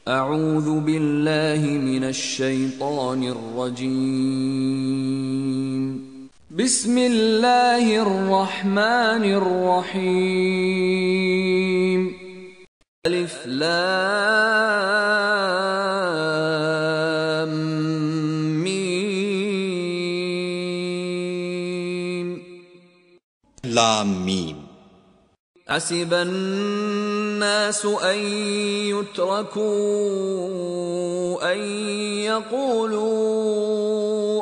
اعوذ باللہ من الشیطان الرجیم بسم اللہ الرحمن الرحیم الف لام میم لام میم حسب الناس ان يتركوا ان يقولوا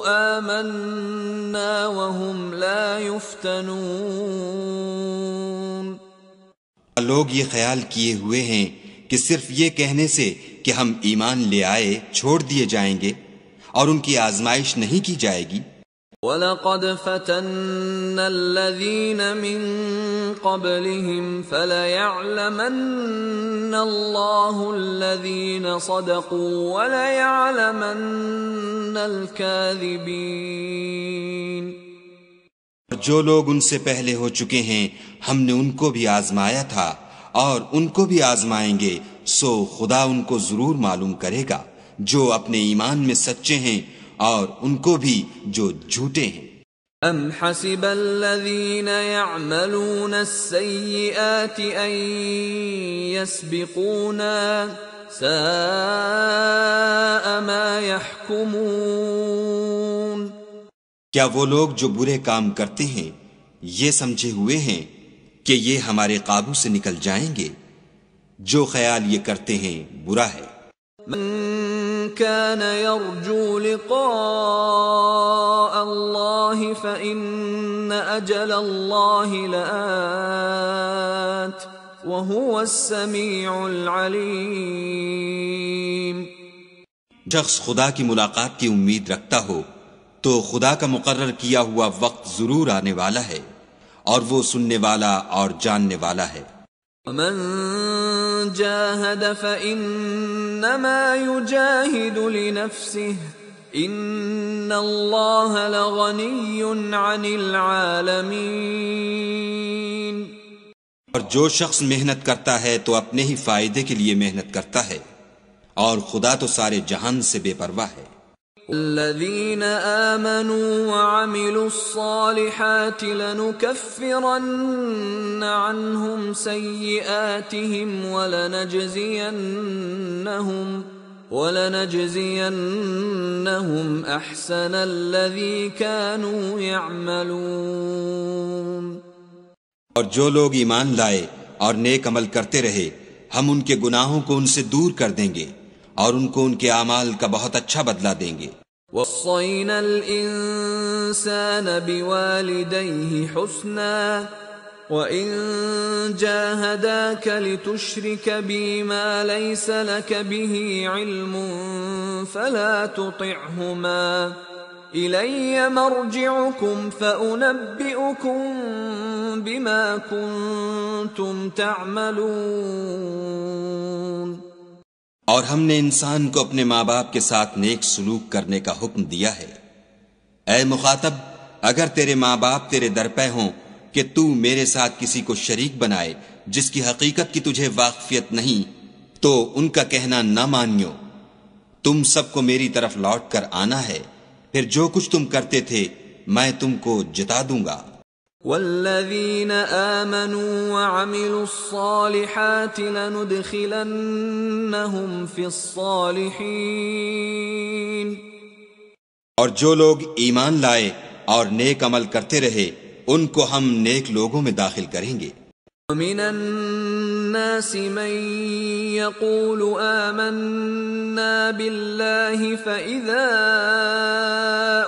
آمنا وهم لا يفتنون. لوگ یہ خیال کیے ہوئے ہیں کہ صرف یہ کہنے سے کہ ہم ایمان لے آئے چھوڑ دیے جائیں گے اور ان کی آزمائش نہیں کی جائے گی. وَلَقَدْ فَتَنَّا الَّذِينَ مِن قَبْلِهِمْ فَلَيَعْلَمَنَّ اللَّهُ الَّذِينَ صَدَقُوا وَلَيَعْلَمَنَّ الْكَاذِبِينَ. جو لوگ ان سے پہلے ہو چکے ہیں ہم نے ان کو بھی آزمایا تھا اور ان کو بھی آزمائیں گے، سو خدا ان کو ضرور معلوم کرے گا جو اپنے ایمان میں سچے ہیں اور ان کو بھی جو جھوٹے ہیں. ام حسب الذین یعملون السیئات ان یسبقونا ساء ما یحکمون. کیا وہ لوگ جو برے کام کرتے ہیں یہ سمجھے ہوئے ہیں کہ یہ ہمارے قابو سے نکل جائیں گے؟ جو خیال یہ کرتے ہیں برا ہے. من كان يرجو لقاء الله فإن أجل الله لآت وهو السميع العليم. شخص خدا کی ملاقات کی امید رکھتا ہو تو خدا کا مقرر کیا ہوا وقت ضرور آنے والا ہے اور وہ سننے والا اور جاننے والا ہے. ومن جاهد فإنما يجاهد لنفسه إن الله لغني عن العالمين. اور جو شخص محنت کرتا ہے تو اپنے ہی فائدے کے لیے محنت کرتا ہے اور خدا تو سارے جہان سے بے پرواہ ہے. الذين آمنوا وعملوا الصالحات لنكفرن عنهم سيئاتهم ولنجزينهم أحسن الذي كانوا يعملون. اور جو لوگ ایمان لائے اور نیک عمل کرتے رہے ہم ان کے گناہوں کو ان سے دور کر دیں گے اور ان کو ان کے اعمال کا بہت اچھا بدلہ دیں گے. وَوَصَّيْنَا الْإِنسَانَ بِوَالِدَيْهِ حُسْنًا وَإِن جَاهَدَاكَ لِتُشْرِكَ بِي مَا لَيْسَ لَكَ بِهِ عِلْمٌ فَلَا تُطِعْهُمَا إِلَيَّ مَرْجِعُكُمْ فَأُنَبِّئُكُم بِمَا كُنتُمْ تَعْمَلُونَ. اور ہم نے انسان کو اپنے ماں باپ کے ساتھ نیک سلوک کرنے کا حکم دیا ہے. اے مخاطب، اگر تیرے ماں باپ تیرے درپے ہوں کہ تو میرے ساتھ کسی کو شریک بنائے جس کی حقیقت کی تجھے واقفیت نہیں تو ان کا کہنا نہ مانیو. تم سب کو میری طرف لوٹ کر آنا ہے، پھر جو کچھ تم کرتے تھے میں تم کو جتا دوں گا. والذین آمنوا وعملوا الصالحات لندخلنهم فی الصالحین. اور جو لوگ ایمان لائے اور نیک عمل کرتے رہے ان کو ہم نیک لوگوں میں داخل کریں گے. ومن الناس من يقول آمنا بالله فإذا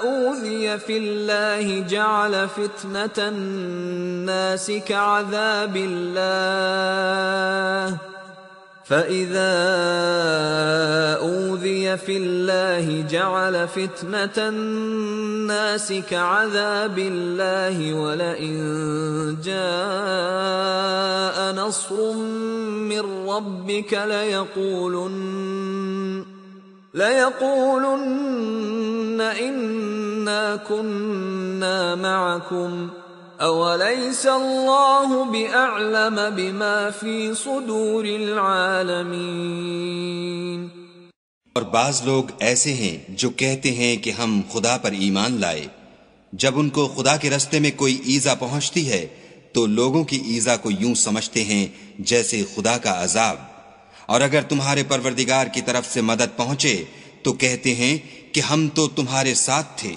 أوذي في الله جعل فتنة الناس كعذاب الله فَإِذَا أُوذِيَ فِي اللَّهِ جَعَلَ فِتْنَةَ النَّاسِ كَعَذَابِ اللَّهِ وَلَئِن جَاءَ نَصْرٌ مِّن رَّبِّكَ لَيَقُولُنَّ إِنَّا كُنَّا مَعَكُمْ أَوَلَيْسَ اللَّهُ بِأَعْلَمَ بِمَا فِي صُدُورِ الْعَالَمِينَ. اور بعض لوگ ایسے ہیں جو کہتے ہیں کہ ہم خدا پر ایمان لائے، جب ان کو خدا کے رستے میں کوئی ایذا پہنچتی ہے تو لوگوں کی ایذا کو یوں سمجھتے ہیں جیسے خدا کا عذاب، اور اگر تمہارے پروردگار کی طرف سے مدد پہنچے تو کہتے ہیں کہ ہم تو تمہارے ساتھ تھے۔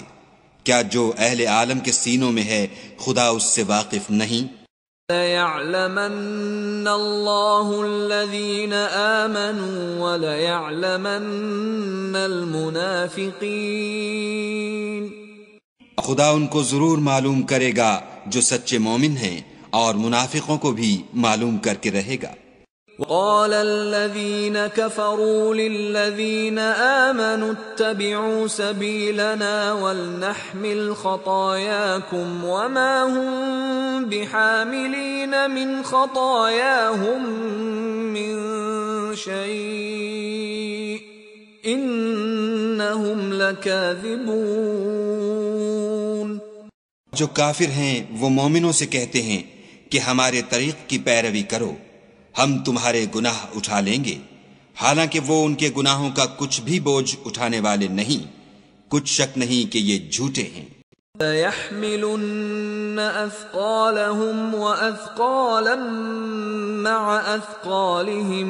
کیا جو اہل عالم کے سینوں میں ہے خدا اس سے واقف نہیں؟ لَيَعْلَمَنَّ اللَّهُ الَّذِينَ آمَنُوا وَلَيَعْلَمَنَّ الْمُنَافِقِينَ۔ خدا ان کو ضرور معلوم کرے گا جو سچے مومن ہیں، اور منافقوں کو بھی معلوم کر کے رہے گا۔ وقال الذين كفروا للذين آمنوا اتبعوا سبيلنا ولنحمل خطاياكم وما هم بحاملين من خطاياهم من شيء إنهم لكاذبون۔ جو کافر ہیں وہ مومنوں سے کہتے ہیں کہ ہمارے طریق کی پیروی کرو، ہم تمہارے گناہ اٹھا لیں گے، حالانکہ وہ ان کے گناہوں کا کچھ بھی بوجھ اٹھانے والے نہیں، کچھ شک نہیں کہ یہ جھوٹے ہیں۔ لَيَحْمِلُنَّ أَثْقَالَهُمْ وَأَثْقَالًا مَعَ أَثْقَالِهِمْ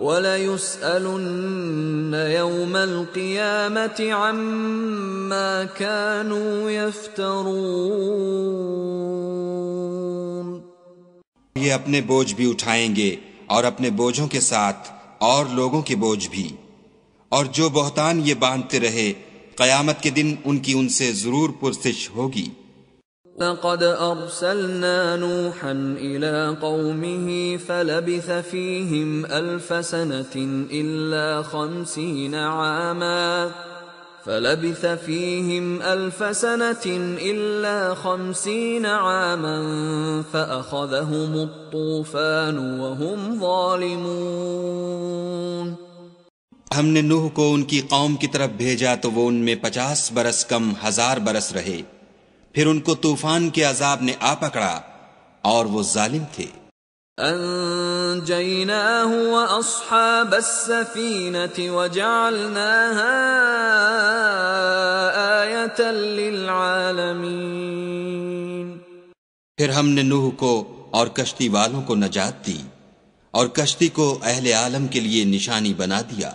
وَلَيُسْأَلُنَّ يَوْمَ الْقِيَامَةِ عَمَّا كَانُوا يَفْتَرُونَ۔ یہ اپنے بوجھ بھی اٹھائیں گے اور اپنے بوجھوں کے ساتھ اور لوگوں کے بوجھ بھی، اور جو بہتان یہ باندھتے رہے قیامت کے دن ان کی ان سے ضرور پرسش ہوگی۔ لَقَدْ أَرْسَلْنَا نُوحًا إِلَىٰ قَوْمِهِ فَلَبِثَ فِيهِمْ أَلْفَ سَنَةٍ إِلَّا 50 عَامًا فَأَخَذَهُمُ الطُّوفَانُ وَهُمْ ظَالِمُونَ۔ ہم نے نوح کو ان کی قوم کی طرف بھیجا تو وہ ان میں 50 برس کم 1000 برس رہے، پھر ان کو طوفان کے عذاب نے آ پکڑا اور وہ ظالم تھے۔ أَنجَيْنَاهُ وَأَصْحَابَ السَّفِينَةِ وَجَعَلْنَاهَا آيَةً لِلْعَالَمِينَ۔ پھر ہم نے نوح کو اور کشتی والوں کو نجات دی اور کشتی کو اہل عالم کے لیے نشانی بنا دیا۔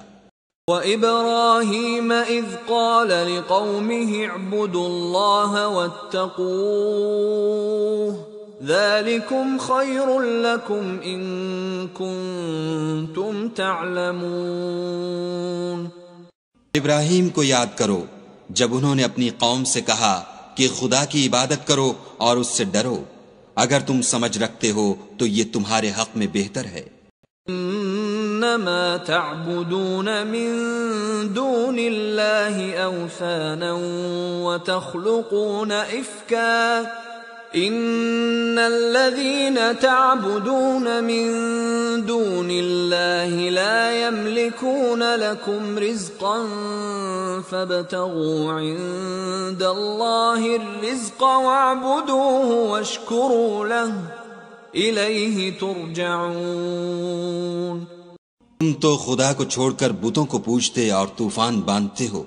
وَإِبْرَاهِيمَ إِذْ قَالَ لِقَوْمِهِ اعْبُدُوا اللَّهَ وَاتَّقُوهُ ذَلِكُمْ خَيْرٌ لَكُمْ إِن كُنتُمْ تَعْلَمُونَ۔ ابراہیم کو یاد کرو جب انہوں نے اپنی قوم سے کہا کہ خدا کی عبادت کرو اور اس سے ڈرو، اگر تم سمجھ رکھتے ہو تو یہ تمہارے حق میں بہتر ہے۔ انما تعبدون من دون الله اوثانا وتخلقون افكا ان الذين تعبدون من دون الله لا يملكون لكم رزقا فابتغوا عند الله الرزق واعبدوه واشكروا له الیہ ترجعون۔ تم تو خدا کو چھوڑ کر بتوں کو پوجتے اور طوفان باندھتے ہو،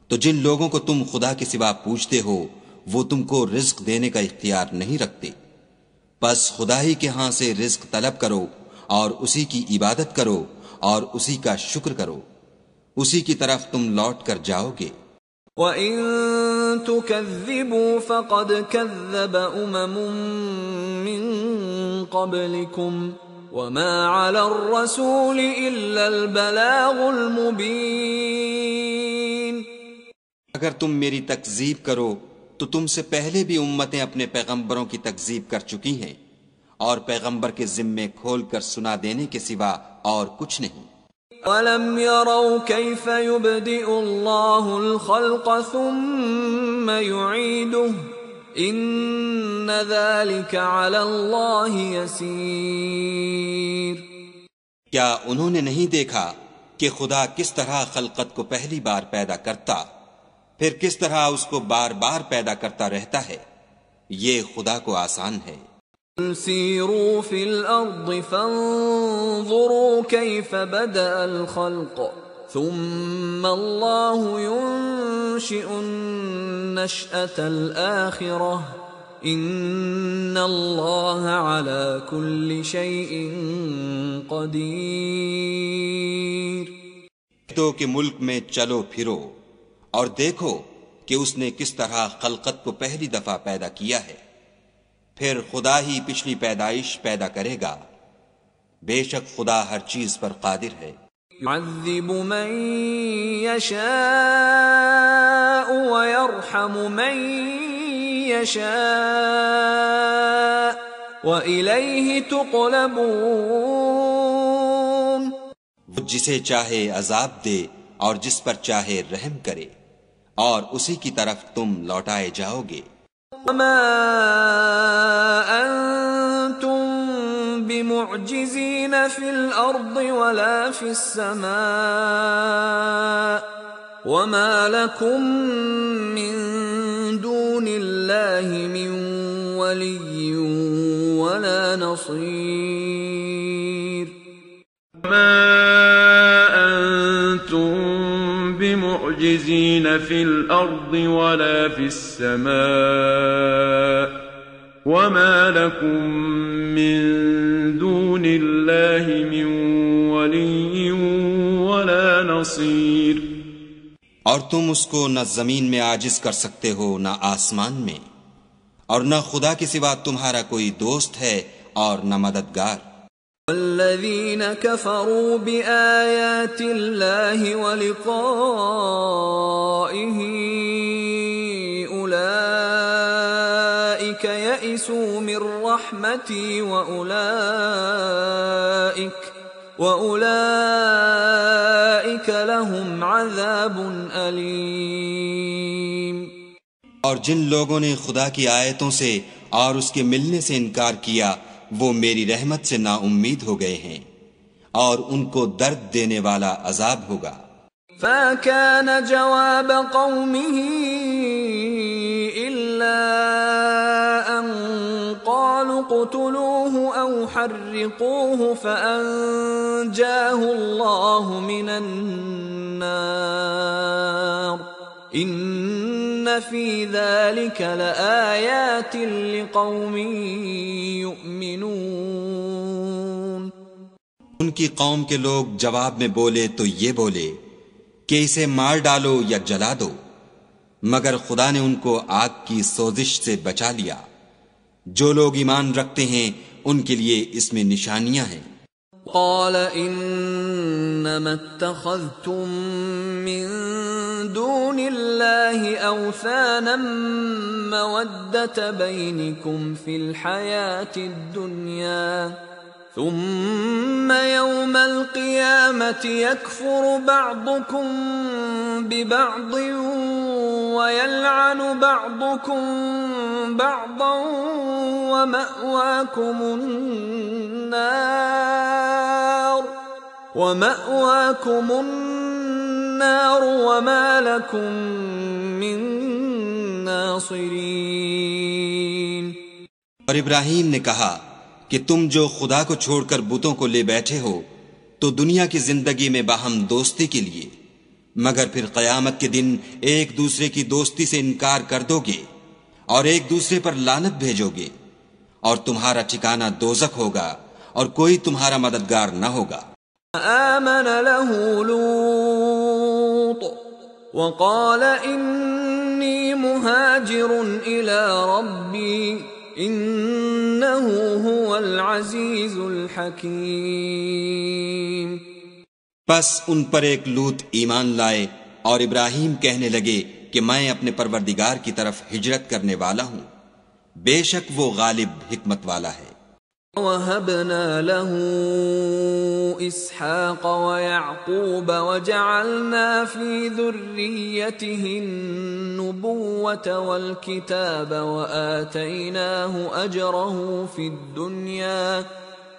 تو جن لوگوں کو تم خدا کے سوا پوجتے ہو وہ تم کو رزق دینے کا اختیار نہیں رکھتے، بس خدا ہی کے ہاں سے رزق طلب کرو اور اسی کی عبادت کرو اور اسی کا شکر کرو، اسی کی طرف تم لوٹ کر جاؤ گے۔ وَإِن تُكَذِّبُوا فَقَدْ كَذَّبَ أُمَمٌ مِّن قَبْلِكُمْ وَمَا عَلَى الرَّسُولِ إِلَّا الْبَلَاغُ الْمُبِينُ۔ اگر تم میری تکذیب کرو تو تم سے پہلے بھی امتیں اپنے پیغمبروں کی تکذیب کر چکی ہیں، اور پیغمبر کے ذمے کھول کر سنا دینے کے سوا اور کچھ نہیں۔ وَلَمْ يَرَوْا كَيْفَ يُبْدِئُ اللَّهُ الْخَلْقَ ثُمَّ يُعِيدُهُ إِنَّ ذَلِكَ عَلَى اللَّهِ يَسِيرٌ۔ کیا انہوں نے نہیں دیکھا کہ خدا کس طرح خلقت کو پہلی بار پیدا کرتا پھر کس طرح اس کو بار بار پیدا کرتا رہتا ہے؟ یہ خدا کو آسان ہے۔ سیروا فی الارض فانظروا کیف بدأ الخلق ثم الله ينشئ النشأة الآخرة ان اللہ علی کل شیء قدیر۔ تو کہ ملک میں چلو پھرو اور دیکھو کہ اس نے کس طرح خلقت کو پہلی دفعہ پیدا کیا ہے، پھر خدا ہی پچھلی پیدائش پیدا کرے گا، بے شک خدا ہر چیز پر قادر ہے۔ يعذب من يشاء ويرحم من يشاء وإليه تقلبون۔ وہ جسے چاہے عذاب دے اور جس پر چاہے رحم کرے، اور اسی کی طرف تم لوٹائے جاؤ گے۔ وما أنتم بمعجزين في الأرض ولا في السماء وما لكم من دون الله من ولي ولا نصير۔ وما أنتم بمعجزين في الأرض ولا في السماء وما لكم من دون الله من ولي ولا نصير۔ اور تم اس کو نہ زمین میں عاجز کر سکتے ہو نہ آسمان میں، اور نہ خدا کے سوا تمہارا کوئی دوست ہے اور نہ مددگار۔ والذین کفروا بآیات اللہ ولقائہ اولئک یئسوا من رحمتی وَأُولَئِكَ لَهُمْ عَذَابٌ أَلِيمٌ۔ اور جن لوگوں نے خدا کی آیتوں سے اور اس کے ملنے سے انکار کیا وہ میری رحمت سے نا امید ہو گئے ہیں، اور ان کو درد دینے والا عذاب ہوگا۔ فَكَانَ جَوَابَ قَوْمِهِ إِلَّا أَن قَالُوا اقْتُلُوهُ أَوْ حَرِّقُوهُ فَأَنجَاهُ اللَّهُ مِنَ النَّارِ إِنَّ فِي ذَلِكَ لَآيَاتٍ لِقَوْمٍ يُؤْمِنُونَ۔ ان کی قوم کے لوگ جواب میں بولے تو یہ بولے کہ اسے مار ڈالو یا جلا دو، مگر خدا نے ان کو آگ کی سوزش سے بچا لیا۔ جو لوگ ایمان رکھتے ہیں ان کے لیے اس میں نشانیاں ہیں۔ قال انما اتخذتم من دون الله اوثانا مودة بينكم في الحياة الدنيا ثم يوم القيامة يكفر بعضكم ببعض ويلعن بعضكم بعضا ومأواكم النار وما لكم من ناصرين۔ اور ابراہیم نے کہا کہ تم جو خدا کو چھوڑ کر بتوں کو لے بیٹھے ہو تو دنیا کی زندگی میں باہم دوستی کے لیے، مگر پھر قیامت کے دن ایک دوسرے کی دوستی سے انکار کر دو گے اور ایک دوسرے پر لعنت بھیجو گے، اور تمہارا ٹھکانہ دوزخ ہوگا اور کوئی تمہارا مددگار نہ ہوگا۔ آمن له لوط وقال انی مہاجر الی ربی انه هو العزیز الحکیم۔ پس ان پر ایک لوط ایمان لائے اور ابراہیم کہنے لگے کہ میں اپنے پروردگار کی طرف ہجرت کرنے والا ہوں، بے شک وہ غالب حکمت والا ہے۔ وَوَهَبْنَا لَهُ إِسْحَاقَ وَيَعْقُوبَ وَجَعَلْنَا فِي ذُرِّيَّتِهِ النُّبُوَّةَ وَالْكِتَابَ وَآتَيْنَاهُ أَجْرَهُ فِي الدُّنْيَا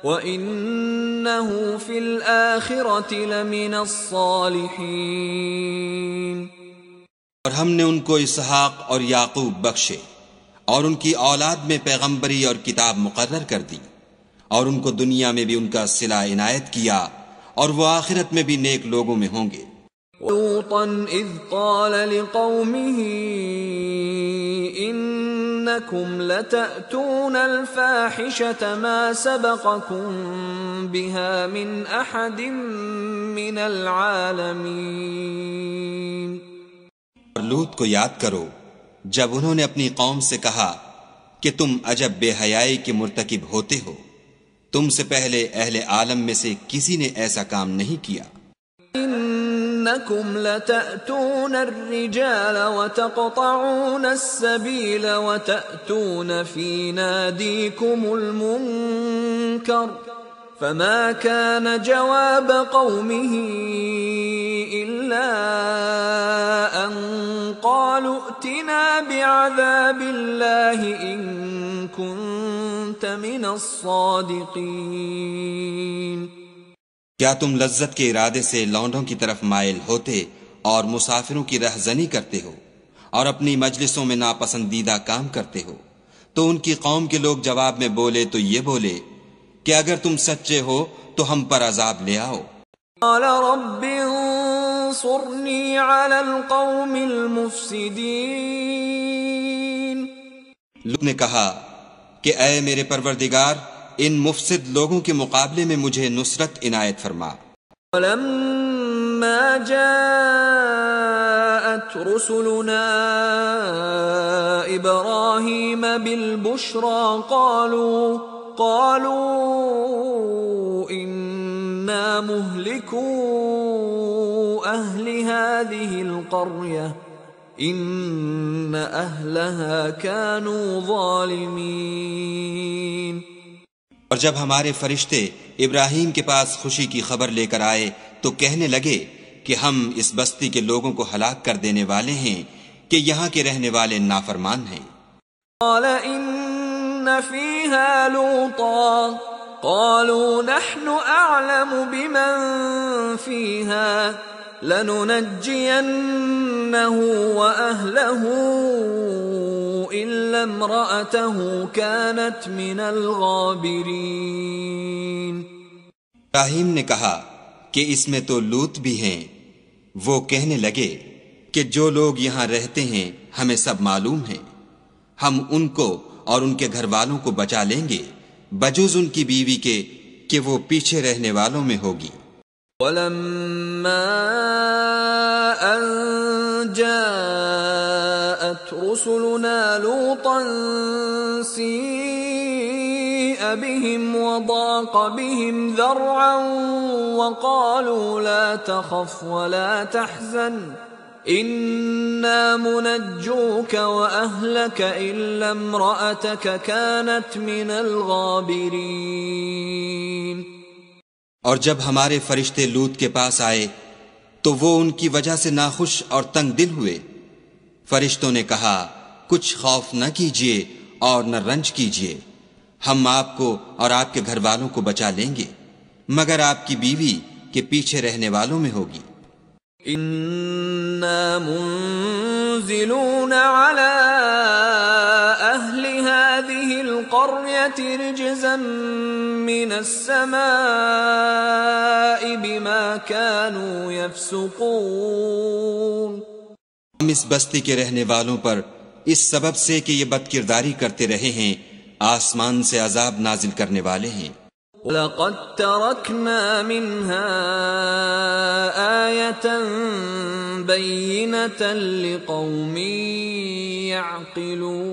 وَإِنَّهُ فِي الْآخِرَةِ لَمِنَ الصَّالِحِينَ۔ اور ہم نے ان کو اسحاق اور یعقوب بخشے اور ان کی اولاد میں پیغمبری اور کتاب مقرر کر دی، اور ان کو دنیا میں بھی ان کا صلہ عنایت کیا، اور وہ آخرت میں بھی نیک لوگوں میں ہوں گے۔ لوطا إذ قال لقومه إنكم لتأتون الفاحشة ما سبقكم بها من أحد من العالمين. اور لوط کو یاد کرو جب انہوں نے اپنی قوم سے کہا کہ تم عجب بے حیائی کے مرتکب ہوتے ہو، تم سے پہلے اہل عالم میں سے کسی نے ایسا کام نہیں کیا. إنكم لتأتون الرجال وتقطعون السبيل وتأتون في ناديكم المنكر فما كان جواب قومه إلا أن قالوا ائتنا بعذاب الله إن كنت من الصادقين. کیا تم لذت کے ارادے سے لونڈوں کی طرف مائل ہوتے اور مسافروں کی رہزنی کرتے ہو اور اپنی مجلسوں میں ناپسندیدہ کام کرتے ہو؟ تو ان کی قوم کے لوگ جواب میں بولے تو یہ بولے کہ اگر تم سچے ہو تو ہم پر عذاب لے آؤ. قال رب انصرني على القوم المفسدين. لوط نے کہا کہ اے میرے پروردگار ان مفسد لوگوں کے مقابلے میں مجھے نصرت عنایت فرما. ولما جاءت رسلنا إبراهيم بالبشرى قالوا إنا مهلكو أهل هذه القرية إن أهلها كانوا ظالمين. اور جب ہمارے فرشتے ابراہیم کے پاس خوشی کی خبر لے کر آئے تو کہنے لگے کہ ہم اس بستی کے لوگوں کو ہلاک کر دینے والے ہیں کہ یہاں کے رہنے والے نافرمان ہیں. قال إن فيها لوطا قالوا نحن أعلم بمن فيها لننجينه وأهله إلا امرأته كانت من الغابرين. ابراہیم نے کہا کہ اس میں تو لوط بھی ہیں. وہ کہنے لگے کہ جو لوگ یہاں رہتے ہیں ہمیں سب معلوم ہیں، ہم ان کو اور ان کے گھر والوں کو بچا لیں گے بجز ان کی بیوی کے کہ وہ پیچھے رہنے والوں میں ہوگی. وَلَمَّا أَن جَاءَتْ رُسُلُنَا لُوطًا سِيءَ بِهِمْ وَضَاقَ بِهِمْ ذَرْعًا وَقَالُوا لَا تَخَفْ وَلَا تَحْزَنْ إِنَّا مُنَجُّوكَ وَأَهْلَكَ إِلَّا امْرَأَتَكَ كَانَتْ مِنَ الْغَابِرِينَ. اور جب ہمارے فرشتے لوط کے پاس آئے تو وہ ان کی وجہ سے ناخوش اور تنگ دل ہوئے. فرشتوں نے کہا کچھ خوف نہ کیجیے اور نہ رنج کیجیے، ہم آپ کو اور آپ کے گھر والوں کو بچا لیں گے مگر آپ کی بیوی کے پیچھے رہنے والوں میں ہوگی. إِنَّا مُنزِلُونَ عَلَىٰ أَهْلِ هَٰذِهِ الْقَرْيَةِ رِجْزًا مِّنَ السَّمَاءِ بِمَا كَانُوا يَفْسُقُونَ. ہم اس بستی کے رہنے والوں پر اس سبب سے کہ یہ بدکرداری کرتے رہے ہیں آسمان سے عذاب نازل کرنے والے ہیں. لَقَدْ تَرَكْنَا مِنْهَا آيَةً بَيِّنَةً لِقَوْمٍ يَعْقِلُونَ.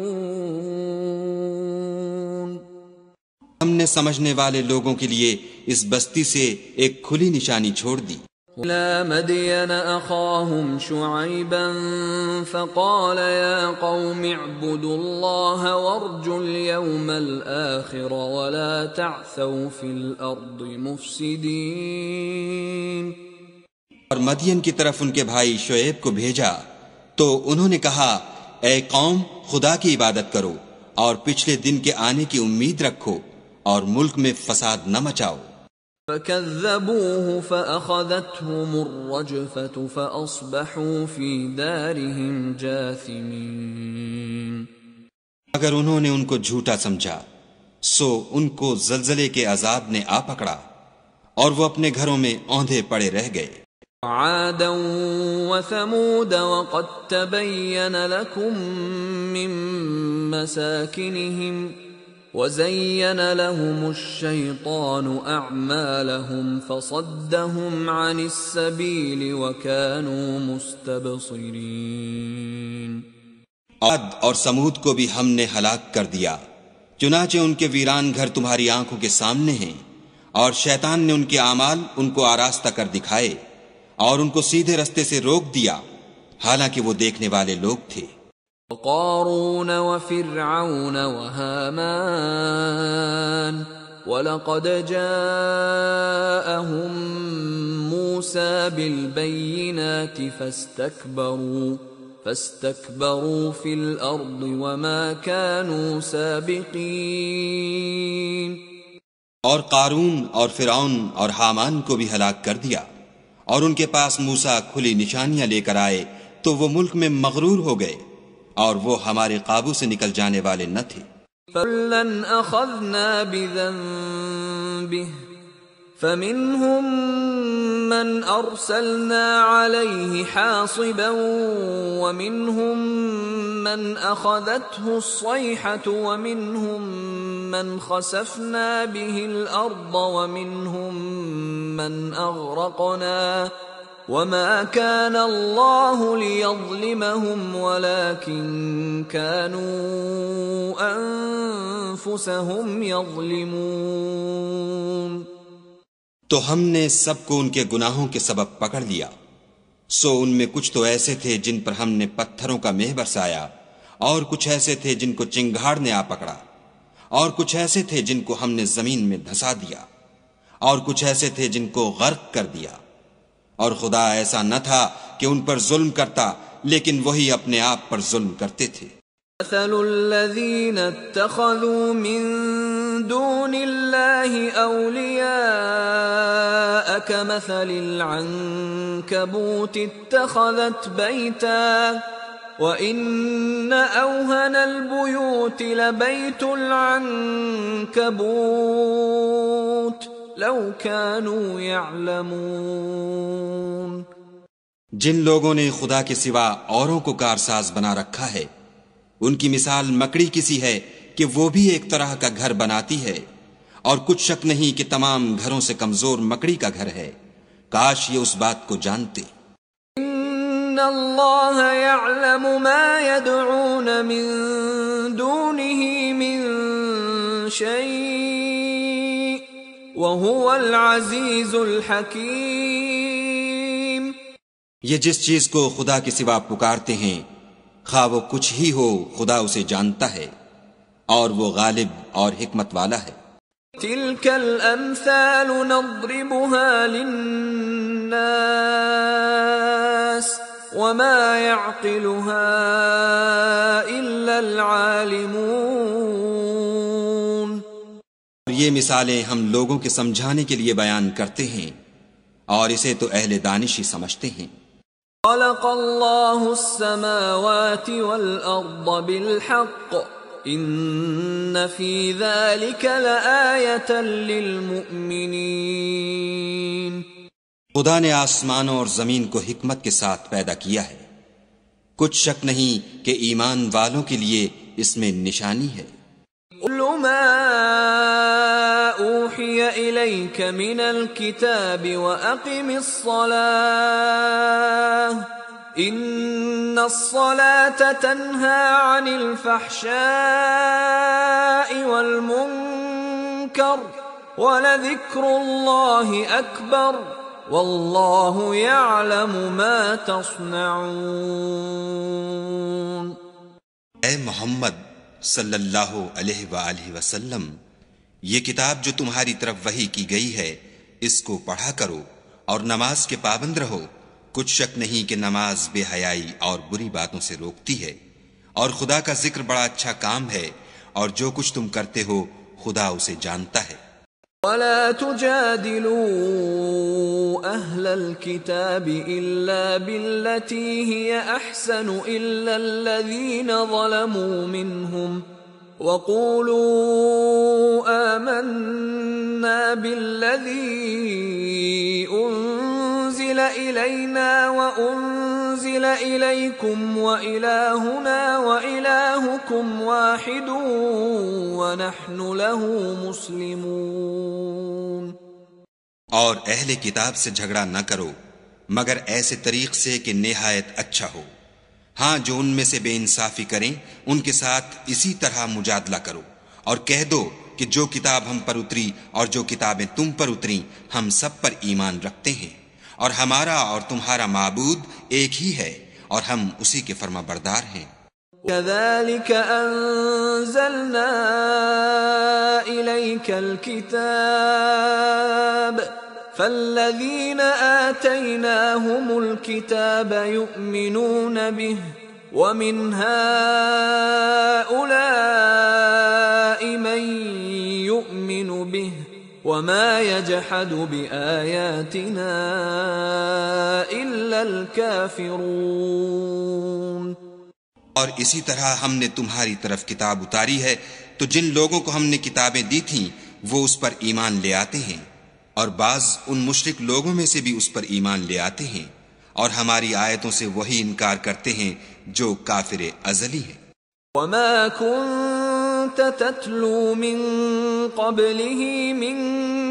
ہم نے سمجھنے والے لوگوں کے لیے اس بستی سے ایک کھلی نشانی چھوڑ دی. إِلَىٰ مَدْيَنَ أَخَاهُمْ شُعَيْبًا فَقَالَ يَا قَوْمِ اعْبُدُوا اللَّهَ وَارْجُوا الْيَوْمَ الْآخِرَ وَلَا تَعْثَوْا فِي الْأَرْضِ مُفْسِدِينَ. اور مدین کی طرف ان کے بھائی شعیب کو بھیجا تو انہوں نے کہا اے قوم خدا کی عبادت کرو اور پچھلے دن کے آنے کی امید رکھو اور ملک میں فساد نہ مچاؤ. فَكَذَّبُوهُ فَأَخَذَتْهُمُ الرَّجْفَةُ فَأَصْبَحُوا فِي دَارِهِمْ جَاثِمِينَ. اگر انہوں نے ان کو جھوٹا سمجھا سو ان کو زلزلے کے عذاب نے آ پکڑا اور وہ اپنے گھروں میں اوندھے پڑے رہ گئے. عادا وثمود وقد تبين لكم من مساكنهم وزين لهم الشيطان أعمالهم فصدهم عن السبيل وكانوا مستبصرين۔ عاد اور سمود کو بھی ہم نے ہلاک کر دیا، چنانچہ ان کے ویران گھر تمہاری آنکھوں کے سامنے ہیں، اور شیطان نے ان کے اعمال ان کو آراستہ کر دکھائے اور ان کو سیدھے رستے سے روک دیا، حالانکہ وہ دیکھنے والے لوگ تھے۔ وقارون وفرعون وهامان وَلَقَدْ جَاءَهُم مُوسَى بِالْبَيِّنَاتِ فَاسْتَكْبَرُوا فِي الْأَرْضِ وَمَا كَانُوا سَابِقِينَ۔ اور قارون اور فرعون اور حامان کو بھی ہلاک کر دیا، اور ان کے پاس موسیٰ کھلی نشانیاں لے کر آئے تو وہ ملک میں مغرور ہو گئے، اور وہ ہمارے قابو سے نکل جانے والے نہ تھے۔ فَكُلًّا أَخَذْنَا بِذَنبِهِ فَمِنْهُمْ مَنْ أَرْسَلْنَا عَلَيْهِ حَاصِبًا وَمِنْهُمْ مَنْ أَخَذَتْهُ الصَّيْحَةُ وَمِنْهُمْ مَنْ خَسَفْنَا بِهِ الْأَرْضَ وَمِنْهُمْ مَنْ أَغْرَقْنَا وَمَا كَانَ اللَّهُ لِيَظْلِمَهُمْ وَلَكِنْ كَانُوا أَنفُسَهُمْ يَظْلِمُونَ۔ تو ہم نے سب کو ان کے گناہوں کے سبب پکڑ لیا، سو ان میں کچھ تو ایسے تھے جن پر ہم نے پتھروں کا مہ برسایا، اور کچھ ایسے تھے جن کو چنگھاڑ نے آ پکڑا، اور کچھ ایسے تھے جن کو ہم نے زمین میں دھسا دیا، اور کچھ ایسے تھے جن کو غرق کر دیا۔ اور خدا ایسا نہ تھا کہ ان پر ظلم کرتا، لیکن وہی اپنے آپ پر ظلم کرتے تھے۔ مثل الذين اتخذوا من دون الله أولياء كمثل العنكبوت اتخذت بيتا وإن أوهن البيوت لبيت العنكبوت لو كانوا يعلمون۔ جن لوگوں نے خدا کے سوا اوروں کو کارساز بنا رکھا ہے، ان کی مثال مکڑی کسی ہے کہ وہ بھی ایک طرح کا گھر بناتی ہے، اور کچھ شک نہیں کہ تمام گھروں سے کمزور مکڑی کا گھر ہے۔ کاش یہ اس بات کو جانتے۔ ان اللہ یعلم ما يدعون من دونه من شیء وهو العزیز الحکیم۔ یہ جس چیز کو خدا کے سوا پکارتے ہیں، خواہ وہ کچھ ہی ہو، خدا اسے جانتا ہے، اور وہ غالب اور حکمت والا ہے۔ تلك الامثال نضربها للناس وما يعقلها الا العالمون۔ یہ مثالیں ہم لوگوں کے سمجھانے کے لیے بیان کرتے ہیں، اور اسے تو اہل دانش ہی سمجھتے ہیں۔ خلق اللہ السماوات والارض بالحق ان فی ذلک لآیۃ للمؤمنین۔ خدا نے آسمانوں اور زمین کو حکمت کے ساتھ پیدا کیا ہے، کچھ شک نہیں کہ ایمان والوں کے لیے اس میں نشانی ہے۔ قُلْ مَا أُوحِيَ إِلَيْكَ مِنَ الْكِتَابِ وَأَقِمِ الصَّلَاةَ إِنَّ الصَّلَاةَ تَنْهَى عَنِ الْفَحْشَاءِ وَالْمُنكَرِ وَلَذِكْرُ اللَّهِ أَكْبَرُ وَاللَّهُ يَعْلَمُ مَا تَصْنَعُونَ۔ اے محمد صلی اللہ علیہ وآلہ وسلم، یہ کتاب جو تمہاری طرف وحی کی گئی ہے، اس کو پڑھا کرو اور نماز کے پابند رہو۔ کچھ شک نہیں کہ نماز بے حیائی اور بری باتوں سے روکتی ہے، اور خدا کا ذکر بڑا اچھا کام ہے، اور جو کچھ تم کرتے ہو خدا اسے جانتا ہے۔ وَلَا تُجَادِلُوا أَهْلَ الْكِتَابِ إِلَّا بِالَّتِي هِيَ أَحْسَنُ إِلَّا الَّذِينَ ظَلَمُوا مِنْهُمْ وَقُولُوا آمَنَّا بِالَّذِي أُنزِلَ أنزل إلينا وأنزل إليكم وإلهنا وإلهكم واحد ونحن له مسلمون۔ اور اہل کتاب سے جھگڑا نہ کرو مگر ایسے طریق سے کہ نہایت اچھا ہو۔ ہاں جو ان میں سے بے انصافی کریں ان کے ساتھ اسی طرح مجادلہ کرو، اور کہہ دو کہ جو کتاب ہم پر اتری اور جو کتابیں تم پر اتری ہم سب پر ایمان رکھتے ہیں، اور ہمارا اور تمہارا معبود ایک ہی ہے اور ہم اسی کے فرما بردار ہیں۔ كذلك أنزلنا إليك الكتاب فالذين آتيناهم الكتاب يؤمنون به ومن هؤلاء من يؤمن به وما يجحد بآياتنا إلا الكافرون۔ اور اسی طرح ہم نے تمہاری طرف کتاب اتاری ہے تو جن لوگوں کو ہم نے کتابیں دی تھیں وہ اس پر ایمان لے آتے ہیں، اور بعض ان مشرک لوگوں میں سے بھی اس پر ایمان لے آتے ہیں، اور ہماری آیتوں سے وہی انکار کرتے ہیں جو کافر ازلی ہیں۔ وما كنت تتلو من قبله من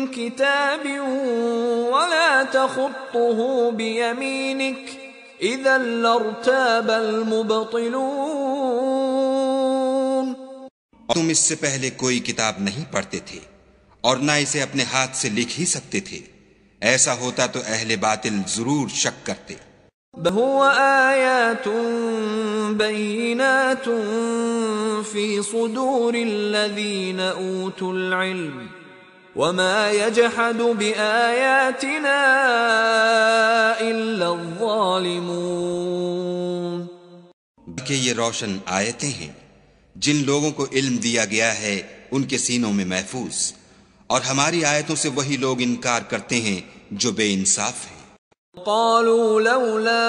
كتاب ولا تخطه بيمينك اذا لارتاب المبطلون۔ تم اس سے پہلے کوئی کتاب نہیں پڑھتے تھے اور نہ اسے اپنے ہاتھ سے لکھ ہی سکتے تھے، ایسا ہوتا تو اہل باطل ضرور شک کرتے۔ بل هو آیات بینات فی صدور الذین اوتوا العلم وما يجحد بآیاتنا الا الظالمون۔ کہ یہ روشن آیتیں ہیں جن لوگوں کو علم دیا گیا ہے ان کے سینوں میں محفوظ، اور ہماری آیتوں سے وہی لوگ انکار کرتے ہیں جو بے انصاف ہیں۔ قالوا لولا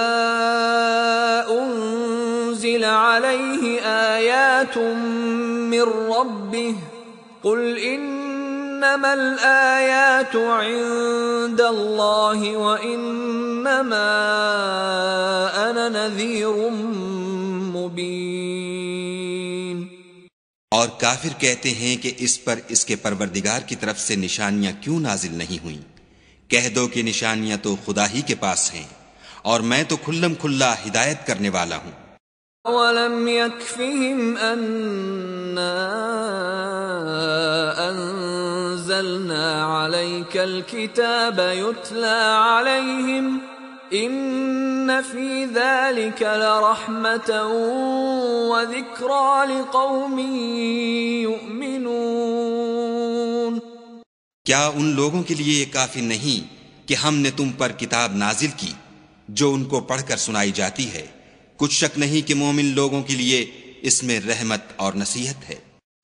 انزل عليه آیات من ربه قل انما الآیات عند الله وانما انا نذیر مبین۔ اور کافر کہتے ہیں کہ اس پر اس کے پروردگار کی طرف سے نشانیاں کیوں نازل نہیں ہوئیں؟ کہہ دو کہ نشانیاں تو خدا ہی کے پاس ہیں اور میں تو کھلم کھلا ہدایت کرنے والا ہوں۔ وَلَمْ يَكْفِهِمْ أَنَّا أَنزَلْنَا عَلَيْكَ الْكِتَابَ يُتْلَى عَلَيْهِمْ إِنَّ فِي ذَلِكَ لَرَحْمَةً وَذِكْرَى لِقَوْمٍ يُؤْمِنُونَ۔ کیا ان لوگوں کے لیے یہ کافی نہیں کہ ہم نے تم پر کتاب نازل کی جو ان کو پڑھ کر سنائی جاتی ہے؟ کچھ شک نہیں کہ مومن لوگوں کے لیے اس میں رحمت اور نصیحت ہے۔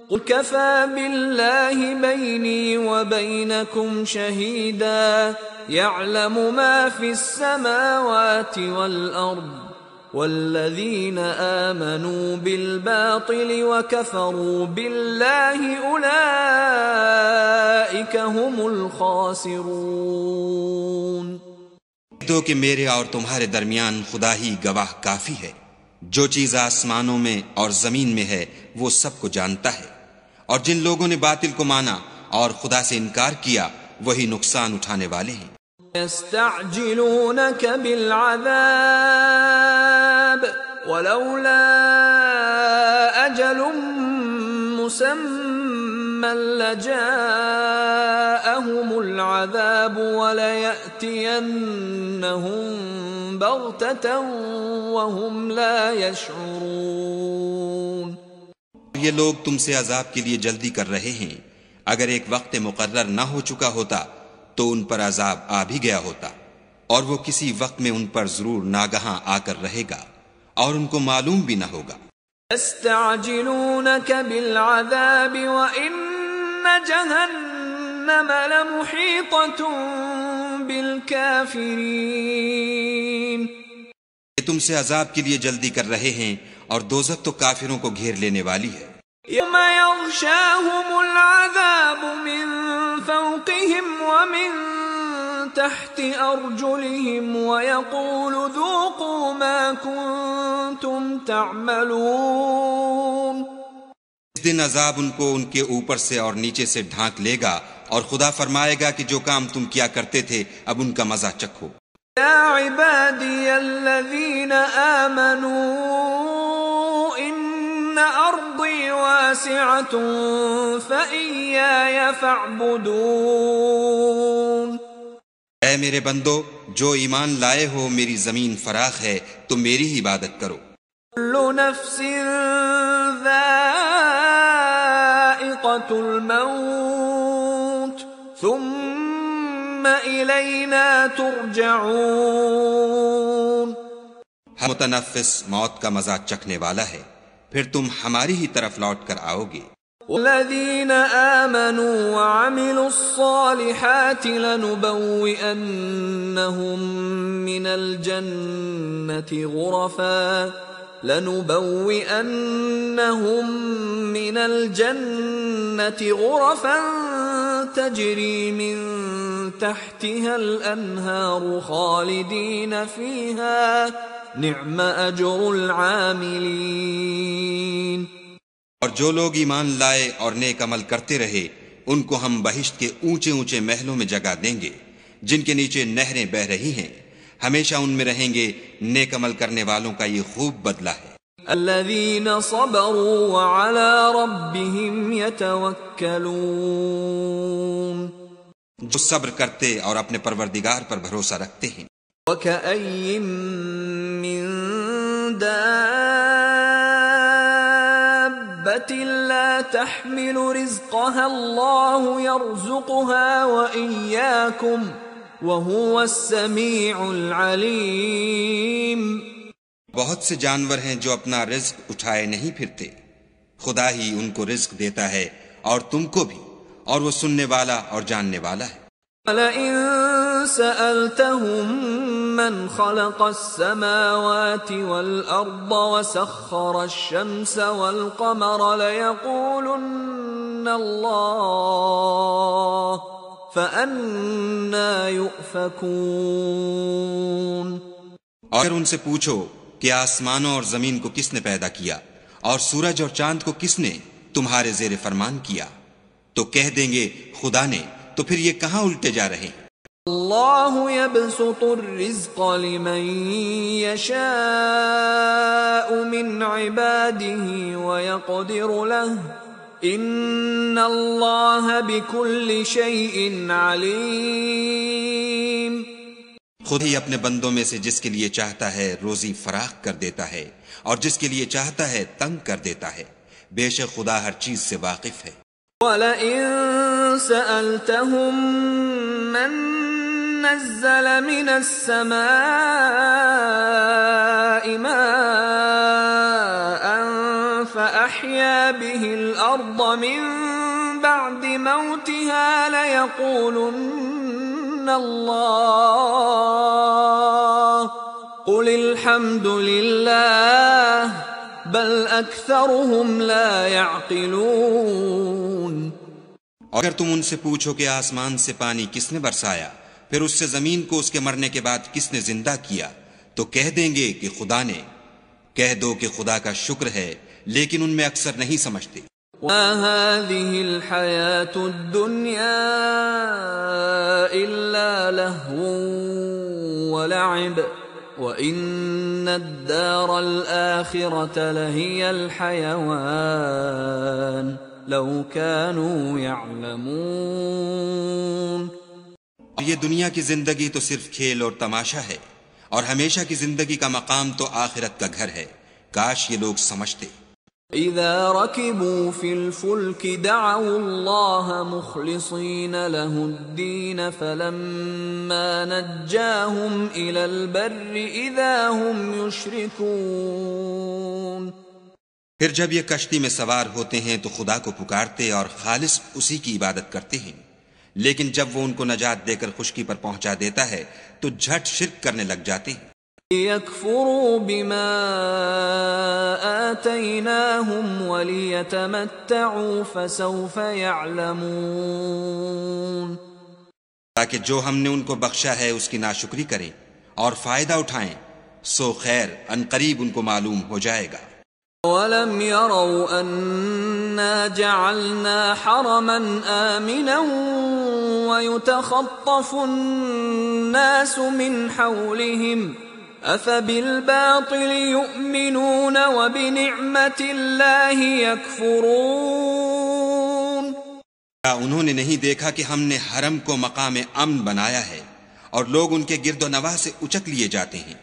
قُلْ كَفَى بِاللَّهِ بَيْنِي وَبَيْنَكُمْ شَهِيدًا يَعْلَمُ مَا فِي السَّمَاوَاتِ وَالْأَرْضِ وَالَّذِينَ آمَنُوا بِالْبَاطِلِ وَكَفَرُوا بِاللَّهِ أُولَئِكَ هُمُ الْخَاسِرُونَ۔ تو کہ میرے اور تمہارے درمیان خدا ہی گواہ کافی ہے، جو چیز آسمانوں میں اور زمین میں ہے وہ سب کو جانتا ہے، اور جن لوگوں نے باطل کو مانا اور خدا سے انکار کیا وہی نقصان اٹھانے والے ہیں۔ يستعجلونك بالعذاب ولولا أجل مسمى لجاءهم العذاب وليأتينهم بغتة وهم لا يشعرون۔ یہ لوگ تم سے عذاب کے لیے جلدی کر رہے ہیں، اگر ایک وقت مقرر نہ ہو چکا ہوتا تو ان پر عذاب آ بھی گیا ہوتا، اور وہ کسی وقت میں ان پر ضرور ناگہاں آ کر رہے گا اور ان کو معلوم بھی نہ ہوگا۔ يستعجلونك بالعذاب وإن جهنم لمحيطة بالكافرين۔ تم سے عذاب کے لیے جلدی کر رہے ہیں اور دوزخ تو کافروں کو گھیر لینے والی ہے۔ يوم يغشاهم العذاب من فوقهم ومن تحت أرجلهم ويقول ذوقوا ما كنتم تعملون. اس دن عذاب ان کو ان کے اوپر سے اور نیچے سے ڈھانک لے گا اور خدا فرمائے گا کہ جو کام تم کیا کرتے تھے اب ان کا مزہ چکھو. يا عبادي الذين آمنوا إن أرضي واسعة فإياي فاعبدون. اے میرے بندو جو ایمان لائے ہو میری زمین فراخ ہے تم میری ہی عبادت کرو. كل نفس ذائقة الموت ثم إلينا ترجعون. ہر متنفس موت کا مزہ چکھنے والا ہے پھر تم ہماری ہی طرف لوٹ کر آؤ گے. والذين آمنوا وعملوا الصالحات لنبوئنهم من الجنة غرفا تجري من تحتها الأنهار خالدين فيها نعم أجر العاملين. اور جو لوگ ایمان لائے اور نیک عمل کرتے رہے ان کو ہم بہشت کے اونچے اونچے محلوں میں جگہ دیں گے جن کے نیچے نہریں بہ رہی ہیں، ہمیشہ ان میں رہیں گے. نیک عمل کرنے والوں کا یہ خوب بدلہ ہے. الذين صبروا وعلى ربهم يتوكلون. جو صبر کرتے اور اپنے پروردگار پر بھروسہ رکھتے ہیں. وكأي من لا تحمل رزقها الله يرزقها وإياكم وهو السميع العليم. بہت سے جانور ہیں جو اپنا رزق اٹھائے نہیں پھرتے، خدا ہی ان کو رزق دیتا ہے اور تم کو بھی، اور وہ سننے والا اور جاننے والا ہے. وَلَئِن سَأَلْتَهُم مَّنْ خَلَقَ السَّمَاوَاتِ وَالْأَرْضَ وَسَخَّرَ الشَّمْسَ وَالْقَمَرَ لَيَقُولُنَّ اللَّهُ فَأَنَّىٰ يُؤْفَكُونَ. اگر ان سے پوچھو کہ آسمانوں اور زمین کو کس نے پیدا کیا اور سورج اور چاند کو کس نے تمہارے زیر فرمان کیا تو کہہ دیں گے خدا نے، تو پھر یہ کہاں الٹے جا رہے ہیں. اللہ يبسط الرزق لمن يشاء من عباده ويقدر له ان اللہ بكل شيء علیم. خود ہی اپنے بندوں میں سے جس کے لیے چاہتا ہے روزی فراخ کر دیتا ہے اور جس کے لیے چاہتا ہے تنگ کر دیتا ہے. بے شک خدا ہر چیز سے واقف ہے. وَلَئِن سَأَلْتَهُم مَّن نَّزَّلَ مِنَ السَّمَاءِ مَاءً فَأَحْيَا بِهِ الْأَرْضَ مِن بَعْدِ مَوْتِهَا لَيَقُولُنَّ اللَّهُ قُلِ الْحَمْدُ لِلَّهِ بل اکثرهم لا يعقلون. اگر تم ان سے پوچھو کہ آسمان سے پانی کس نے برسایا پھر اس سے زمین کو اس کے مرنے کے بعد کس نے زندہ کیا تو کہہ دیں گے کہ خدا نے. کہہ دو کہ خدا کا شکر ہے لیکن ان میں اکثر نہیں سمجھتے. وَمَا هَٰذِهِ الْحَيَاةُ الدُّنْيَا إِلَّا لَهْوٌ وَلَعِبٌ وَإِنَّ الدَّارَ الْآخِرَةَ لَهِيَ الْحَيَوَانُ لَوْ كَانُوا يَعْلَمُونَ. یہ دنیا کی زندگی تو صرف کھیل اور تماشا ہے اور ہمیشہ کی زندگی کا مقام تو آخرت کا گھر ہے. کاش یہ لوگ سمجھتے. اذا ركبوا في الفلك دعوا الله مخلصين له الدين فلما نجاهم الى البر اذا هم يشركون. پھر جب یہ کشتی میں سوار ہوتے ہیں تو خدا کو پکارتے اور خالص اسی کی عبادت کرتے ہیں، لیکن جب وہ ان کو نجات دے کر خشکی پر پہنچا دیتا ہے تو جھٹ شرک کرنے لگ جاتے ہیں. لِيَكْفُرُوا بِمَا آتَيْنَاهُمْ وَلِيَتَمَتَّعُوا فَسَوْفَ يَعْلَمُونَ. تاکہ جو ہم نے ان کو بخشا ہے اس کی ناشکری کریں اور فائدہ اٹھائیں، سو خیر عنقریب ان کو معلوم ہو جائے گا۔ وَلَمْ يَرَوْا أَنَّا جَعَلْنَا حَرَمًا آمِنًا وَيُتَخَطَّفُ النَّاسُ مِنْ حَوْلِهِمْ أَفَبِالْبَاطِلِ يُؤْمِنُونَ وَبِنِعْمَةِ اللَّهِ يَكْفُرُونَ۔ کیا انہوں نے نہیں دیکھا کہ ہم نے حرم کو مقام امن بنایا ہے اور لوگ ان کے گرد و نواح سے اچک لیے جاتے ہیں؟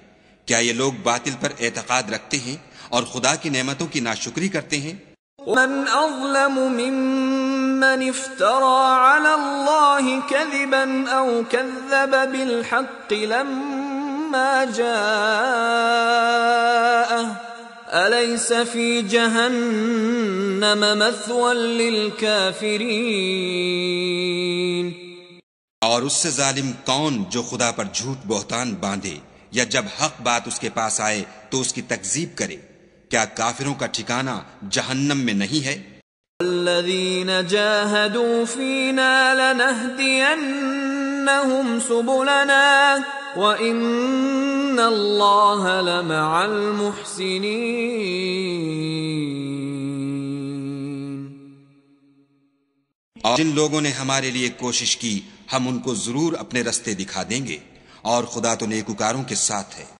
کیا یہ لوگ باطل پر اعتقاد رکھتے ہیں اور خدا کی نعمتوں کی ناشکری کرتے ہیں؟ وَمَنْ أَظْلَمُ مِمَّنِ افْتَرَى عَلَى اللَّهِ كَذِبًا أَوْ كَذَّبَ بِالْحَقِّ لَمَّا جَاءَهُ أَلَيْسَ فِي جَهَنَّمَ مَثْوًى لِلْكَافِرِينَ۔ اور اس سے ظالم کون جو خدا پر جھوٹ بہتان باندھے یا جب حق بات اس کے پاس آئے تو اس کی تکذیب کرے؟ کیا کافروں کا ٹھکانہ جہنم میں نہیں ہے؟ الذين جاهدوا فينا لنهدينهم سبلنا وإن الله لمع المحسنين۔ اور جن لوگوں نے ہمارے لیے کوشش کی ہم ان کو ضرور اپنے رستے دکھا دیں گے، اور خدا تو نیکوکاروں کے ساتھ ہے۔